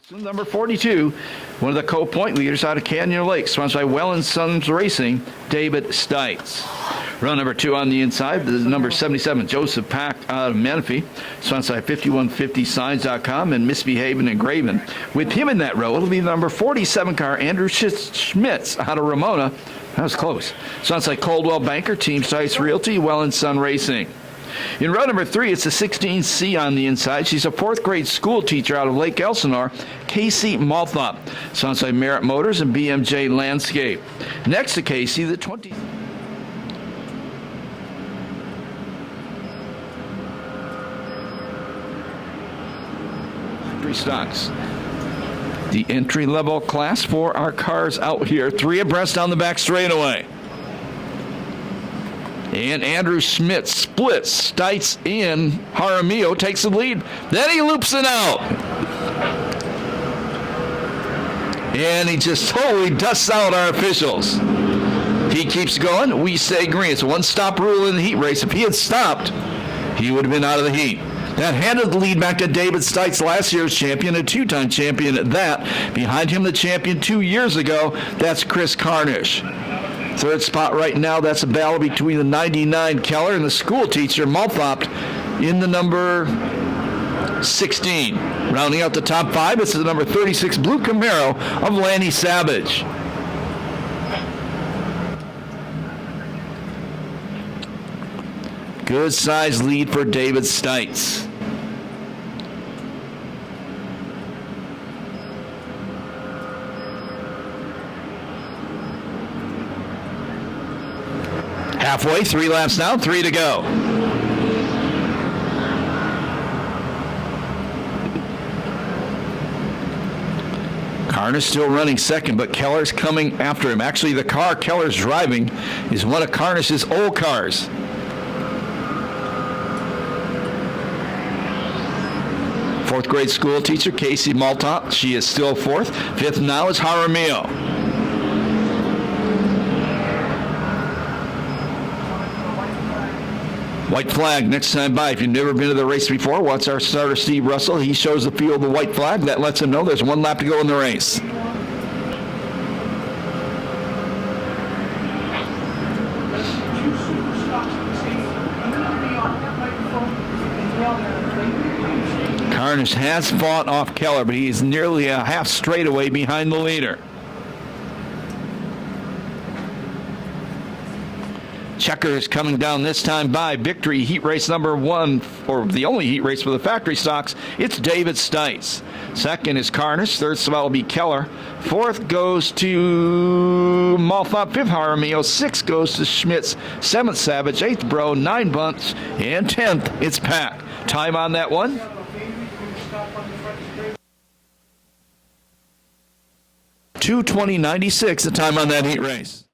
Number 42, one of the co-point leaders out of Canyon Lake, sponsored by Well & Sons Racing, David Stites. Row number 2 on the inside, this is number 77, Joseph Pack out of Menifee, sponsored by 5150signs.com and Misbehaving and Graven. With him in that row, it'll be the number 47 car, Andrew Schmitz out of Ramona. That was close. Sponsored by Coldwell Banker, Team Stites Realty, Well & Son Racing. In row number 3, it's a 16C on the inside. She's a 4th grade school teacher out of Lake Elsinore, Casey Malthop. Sponsored by Merritt Motors and BMJ Landscape. Next to Casey, the 20. Three stocks. The entry-level class for our cars out here. 3 abreast down the back straightaway. And Andrew Schmidt splits, Stites in, Jaramillo takes the lead. Then he loops it out. And he just totally dusts out our officials. He keeps going. We say green. It's a one-stop rule in the heat race. If he had stopped, he would have been out of the heat. That handed the lead back to David Stites, last year's champion, a 2-time champion at that. Behind him, the champion 2 years ago, that's Chris Carnish. Third spot right now, that's a battle between the 99 Keller and the school teacher, Malthop, in the number 16. Rounding out the top 5, it's the number 36 Blue Camaro of Lanny Savage. Good size lead for David Stites. Halfway, 3 laps now, 3 to go. Carter's still running second, but Keller's coming after him. Actually, the car Keller's driving is one of Carnish's old cars. Fourth grade school teacher, Casey Maltop. She is still 4th. 5th now is Jaramillo. White flag next time by. If you've never been to the race before, watch our starter Steve Russell. He shows the field the white flag. That lets him know there's 1 lap to go in the race. Carnish has fought off Keller, but he is nearly a half straightaway behind the leader. Checker is coming down this time by. Victory heat race number 1, or the only heat race for the factory stocks. It's David Stites. Second is Carnish. Third spot will be Keller. 4th goes to Malthop. 5th Jaramillo. 6th goes to Schmitz. 7th Savage. 8th Bro. 9 Bunts. And 10th it's Pack. Time on that one. 2:20.96 the time on that heat race.